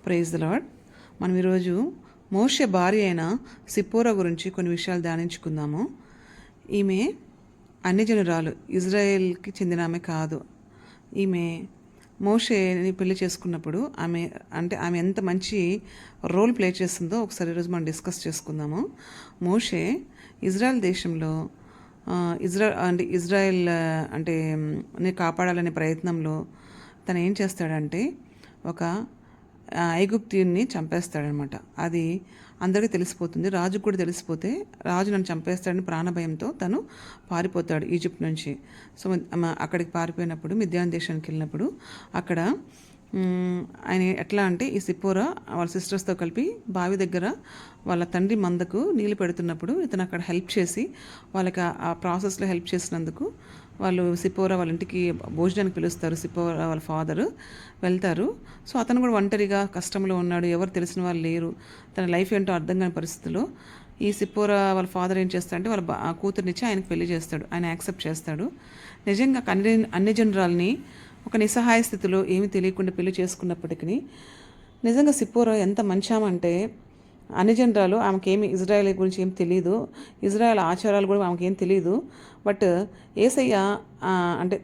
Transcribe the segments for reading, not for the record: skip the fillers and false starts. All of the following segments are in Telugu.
Praise the lord. మనం ఈరోజు మోషే భార్య అయిన సిప్పోరా గురించి కొన్ని విషయాలు ధ్యానించుకుందాము. ఈమె అన్యజనురాలు, ఇజ్రాయెల్కి చెందిన ఆమె కాదు. ఈమె మోషేని పెళ్లి చేసుకున్నప్పుడు ఆమె ఎంత మంచి రోల్ ప్లే చేస్తుందో ఒకసారి ఈరోజు మనం డిస్కస్ చేసుకుందాము. మోషే ఇజ్రాయెల్ దేశంలో ఇజ్రాయెల్ కాపాడాలనే ప్రయత్నంలో తను ఏం చేస్తాడంటే ఒక ఐగుప్తీయుని చంపేస్తాడనమాట. అది అందరికీ తెలిసిపోతుంది. రాజుకు కూడా తెలిసిపోతే రాజు నన్ను చంపేస్తాడని ప్రాణభయంతో తను పారిపోతాడు ఈజిప్ట్ నుంచి. సో అక్కడికి పారిపోయినప్పుడు మిద్యాన్ దేశానికి వెళ్ళినప్పుడు అక్కడ ఆయన ఎట్లా అంటే ఈ సిప్పోరా వాళ్ళ సిస్టర్స్తో కలిపి బావి దగ్గర వాళ్ళ తండ్రి మందకు నీళ్ళు పెడుతున్నప్పుడు ఇతను అక్కడ హెల్ప్ చేసి వాళ్ళకి ఆ ప్రాసెస్లో హెల్ప్ చేసినందుకు వాళ్ళు సిప్పోరా వాళ్ళ ఇంటికి భోజనానికి పిలుస్తారు. సిప్పోరా వాళ్ళ ఫాదరు వెళ్తారు. సో అతను కూడా ఒంటరిగా కష్టంలో ఉన్నాడు, ఎవరు తెలిసిన వాళ్ళు లేరు, తన లైఫ్ ఏంటో అర్థం కాని పరిస్థితిలో ఈ సిప్పోరా వాళ్ళ ఫాదర్ ఏం చేస్తాడంటే వాళ్ళ కూతురునిచ్చి ఆయనకు పెళ్లి చేస్తాడు. ఆయన యాక్సెప్ట్ చేస్తాడు. నిజంగా అన్ని జనరాల్ని ఒక నిస్సహాయ స్థితిలో ఏమీ తెలియకుండా పెళ్లి చేసుకున్నప్పటికీ నిజంగా సిప్పోరా ఎంత మంచామంటే అన్ని జనరాలు ఆమెకేమి ఇజ్రాయెల్ గురించి ఏం తెలియదు, ఇజ్రాయెల్ ఆచారాలు కూడా ఆమెకేం తెలియదు. బట్ యేసయ్య అంటే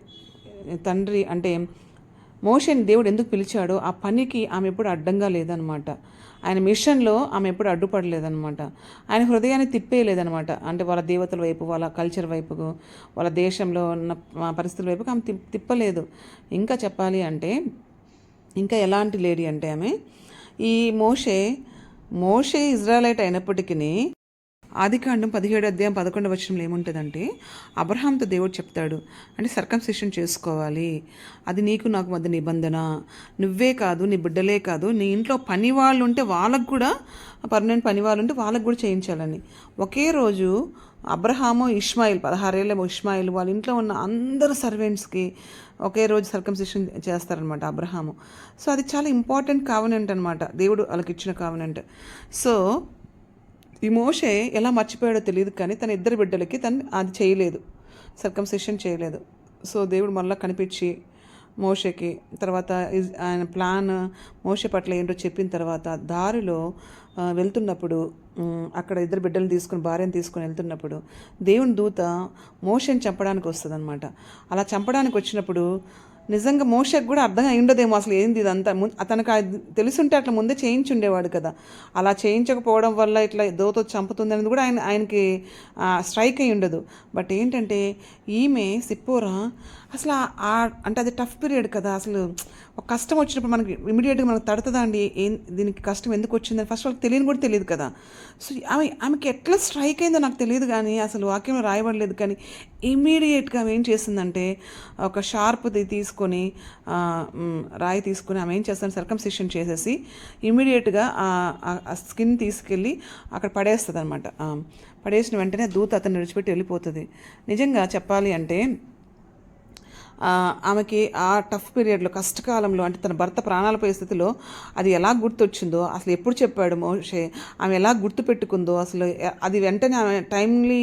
తండ్రి అంటే మోషేని దేవుడు ఎందుకు పిలిచాడో ఆ పనికి ఆమె ఎప్పుడు అడ్డంగా లేదనమాట. ఆయన మిషన్లో ఆమె ఎప్పుడు అడ్డుపడలేదనమాట. ఆయన హృదయాన్ని తిప్పేయలేదనమాట. అంటే వాళ్ళ దేవతల వైపు, వాళ్ళ కల్చర్ వైపుకు, వాళ్ళ దేశంలో ఉన్న పరిస్థితుల వైపుకు ఆమె తిప్పలేదు. ఇంకా చెప్పాలి అంటే ఇంకా ఎలాంటి లేడీ అంటే ఆమె ఈ మోషే ఇజ్రాయలైట్ అయినప్పటికీ ఆదికాండం 17:11 ఏముంటుందంటే అబ్రహాంతో దేవుడు చెప్తాడు అంటే సర్కంసిషన్ చేసుకోవాలి, అది నీకు నాకు మధ్య నిబంధన, నువ్వే కాదు నీ బిడ్డలే కాదు నీ ఇంట్లో పని వాళ్ళు ఉంటే వాళ్ళకు కూడా పర్మనెంట్ పని వాళ్ళు ఉంటే వాళ్ళకు కూడా చేయించాలని. ఒకే రోజు అబ్రహాము ఇష్మాయిల్ 16 ఏళ్ళ ఇష్మాయిల్ వాళ్ళ ఇంట్లో ఉన్న అందరు సర్వెంట్స్కి ఒకే రోజు సర్కంసిషన్ చేస్తారనమాట అబ్రహాము. సో అది చాలా ఇంపార్టెంట్ కావనెంట్ అనమాట, దేవుడు వాళ్ళకి ఇచ్చిన కావనెంట్. సో ఈ మోషే ఎలా మర్చిపోయాడో తెలియదు కానీ తన ఇద్దరు బిడ్డలకి తను అది చేయలేదు, సర్కంసిషన్ చేయలేదు. సో దేవుడు మళ్ళీ కనిపించి మోషేకి తర్వాత ఆయన ప్లాన్ మోషే పట్ల ఏంటో చెప్పిన తర్వాత దారిలో వెళ్తున్నప్పుడు అక్కడ ఇద్దరు బిడ్డలను తీసుకుని భార్యను తీసుకుని వెళ్తున్నప్పుడు దేవుని దూత మోషేని చంపడానికి వస్తుంది అనమాట. అలా చంపడానికి వచ్చినప్పుడు నిజంగా మోషేకి కూడా అర్థం అయి ఉండదేమో అసలు ఏంది ఇదంతా. అతనికి తెలుసుంటే అట్లా ముందే చేయించుండేవాడు కదా. అలా చేయించకపోవడం వల్ల ఇట్లా దోతో చంపుతుంది అనేది కూడా ఆయనకి స్ట్రైక్ అయి ఉండదు. బట్ ఏంటంటే ఈమె సిప్పోరా అసలు అంటే అది టఫ్ పీరియడ్ కదా. అసలు ఒక కష్టం వచ్చినప్పుడు మనకి ఇమీడియట్గా మనకు తడుతుందా అండి, దీనికి కష్టం ఎందుకు వచ్చిందని ఫస్ట్ వాళ్ళకి తెలియని కూడా తెలియదు కదా. సో ఆమెకి ఎట్లా స్ట్రైక్ అయిందో నాకు తెలియదు కానీ అసలు వాక్యంలో రాయబడలేదు కానీ ఇమీడియట్గా ఆమె ఏం చేసిందంటే ఒక షార్ప్ది తీసుకొని రాయి తీసుకొని ఆమె ఏం చేస్తాను సర్కంసిషన్ చేసేసి ఇమీడియట్గా ఆ స్కిన్ తీసుకెళ్ళి అక్కడ పడేస్తుంది అనమాట. పడేసిన వెంటనే దూత అతన్ని విడిచిపెట్టి వెళ్ళిపోతుంది. నిజంగా చెప్పాలి అంటే ఆమెకి ఆ టఫ్ పీరియడ్లో కష్టకాలంలో అంటే తన భర్త ప్రాణాల పరిస్థితిలో అది ఎలా గుర్తొచ్చిందో, అసలు ఎప్పుడు చెప్పాడు మోషే, ఆమె ఎలా గుర్తుపెట్టుకుందో, అసలు అది వెంటనే ఆమె టైమ్లీ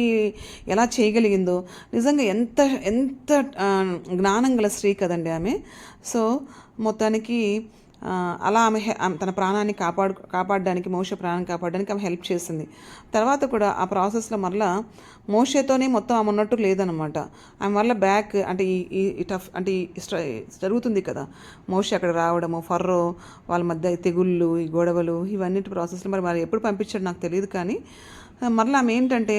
ఎలా చేయగలిగిందో, నిజంగా ఎంత ఎంత జ్ఞానం గల స్త్రీ కదండి ఆమె. సో మొత్తానికి అలా ఆమె తన ప్రాణాన్ని కాపాడడానికి మోషే ప్రాణాన్ని కాపాడడానికి ఆమె హెల్ప్ చేసింది. తర్వాత కూడా ఆ ప్రాసెస్లో మళ్ళీ మోషేతోనే మొత్తం ఆమె ఉన్నట్టు లేదనమాట. ఆమె వల్ల బ్యాక్ అంటే ఈ టఫ్ అంటే జరుగుతుంది కదా, మోషే అక్కడ రావడము, ఫర్రో వాళ్ళ మధ్య తెగుళ్ళు, ఈ గొడవలు, ఇవన్నిటి ప్రాసెస్లో మరి ఎప్పుడు పంపించాడు నాకు తెలియదు కానీ మరలా ఆమె ఏంటంటే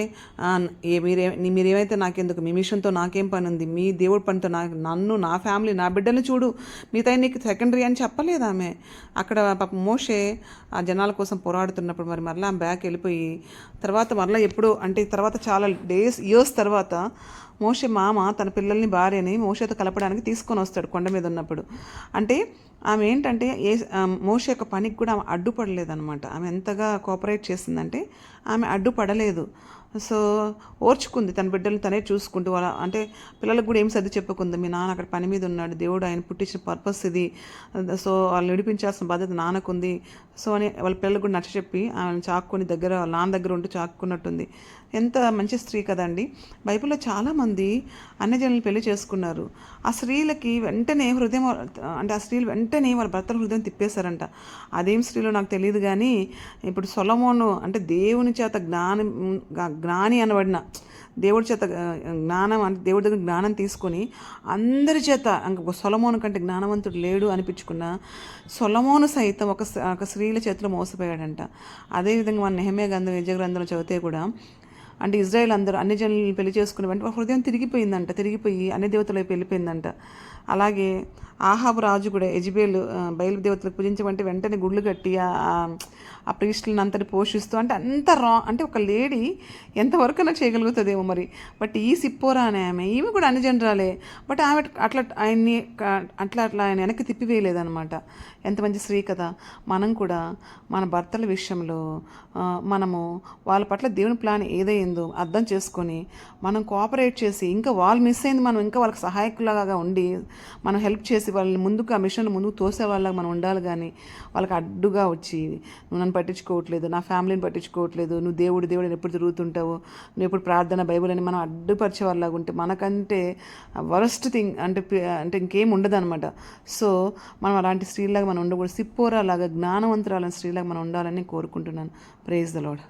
మీరేమైతే నాకెందుకు, మీ మిషన్తో నాకేం పని ఉంది, మీ దేవుడి పనితో నన్ను నా ఫ్యామిలీ నా బిడ్డల్ని చూడు, మిగతా నీకు సెకండరీ అని చెప్పలేదు ఆమె. అక్కడ పాప మోషే ఆ జనాల కోసం పోరాడుతున్నప్పుడు మరలా ఆమె బ్యాక్ వెళ్ళిపోయి తర్వాత మరలా ఎప్పుడు అంటే తర్వాత చాలా ఇయర్స్ తర్వాత మోషే మామ తన పిల్లల్ని భార్యని మోషేతో కలపడానికి తీసుకొని వస్తాడు కొండ మీద ఉన్నప్పుడు. అంటే ఆమె ఏంటంటే మోషే యొక్క పనికి కూడా ఆమె అడ్డుపడలేదనమాట. ఆమె ఎంతగా కోఆపరేట్ చేసిందంటే ఆమె అడ్డుపడలేదు. సో ఓర్చుకుంది, తన బిడ్డలు తనే చూసుకుంటూ వాళ్ళ అంటే పిల్లలకు కూడా ఏం సర్ది చెప్పుకుంది, మీ నాన్న అక్కడ పని మీద ఉన్నాడు, దేవుడు ఆయన పుట్టించిన పర్పస్ ఇది, సో వాళ్ళు విడిపించాల్సిన బాధ్యత నాన్నకుంది, సో అని వాళ్ళ పిల్లలకు కూడా నచ్చచెప్పి ఆమెను చాక్కుని దగ్గర వాళ్ళ నాన్న దగ్గర ఉంటూ చాక్కున్నట్టుంది. ఎంత మంచి స్త్రీ కదండి. బైబిల్లో చాలామంది అన్యజనులు పెళ్లి చేసుకున్నారు. ఆ స్త్రీలకి వెంటనే హృదయం అంటే ఆ స్త్రీలు వెంటనే వాళ్ళ భర్తల హృదయం తిప్పేశారంట. అదేం స్త్రీలో నాకు తెలియదు కానీ ఇప్పుడు సొలొమోను అంటే దేవుని చేత జ్ఞాని అనబడిన దేవుడి చేత జ్ఞానం అంటే దేవుడి దగ్గర జ్ఞానం తీసుకొని అందరి చేత ఇంక సొలొమోను కంటే జ్ఞానవంతుడు లేడు అనిపించుకున్న సొలొమోను సైతం ఒక స్త్రీల చేతిలో మోసపోయాడంట. అదేవిధంగా మన నెహెమ్యా గ్రంథం, యెజ్ఞ గ్రంథంలో చదివితే కూడా అంటే ఇజ్రాయెల్ అందరూ అన్ని జనులను పెళ్లి చేసుకునే వెంటనే హృదయం తిరిగిపోయి అన్ని దేవతల వైపు వెళ్ళిపోయిందంట. అలాగే ఆహాబు రాజు కూడా యెజెబెలు బయలుదేవతలకు పూజించమంటే వెంటనే గుళ్ళు కట్టి ఆ ప్రీస్టులను అంతటి పోషిస్తూ అంటే అంత అంటే ఒక లేడీ ఎంతవరకైనా చేయగలుగుతుందేమో మరి. బట్ ఈ సిప్పోరా అనే ఈమె కూడా అన్ని జనరాలే, బట్ ఆమె అట్లా ఆయన వెనక్కి తిప్పివేయలేదనమాట. ఎంత మంచి స్త్రీ కదా. మనం కూడా మన భర్తల విషయంలో మనము వాళ్ళ పట్ల దేవుని ప్లాన్ ఏదైందో అర్థం చేసుకొని మనం కోఆపరేట్ చేసి, ఇంకా వాళ్ళు మిస్ అయింది మనం ఇంకా వాళ్ళకి సహాయకులాగా ఉండి మనం హెల్ప్ చేసి వాళ్ళని ముందుకు ఆ మిషన్ ముందుకు తోసే వాళ్ళకి మనం ఉండాలి. కానీ వాళ్ళకి అడ్డుగా వచ్చి నువ్వు నన్ను పట్టించుకోవట్లేదు, నా ఫ్యామిలీని పట్టించుకోవట్లేదు, నువ్వు దేవుడు ఎప్పుడు తిరుగుతుంటావు, నువ్వు ఎప్పుడు ప్రార్థన బైబిల్ అని మనం అడ్డుపరిచే వాళ్ళలాగా ఉంటే మనకంటే వరస్ట్ థింగ్ అంటే ఇంకేం ఉండదు అనమాట. సో మనం అలాంటి స్త్రీలాగా మనం ఉండకూడదు. సిప్పోరా లాగా జ్ఞానవంతురాలని స్త్రీలాగా మనం ఉండాలని కోరుకుంటున్నాను. Praise the lord.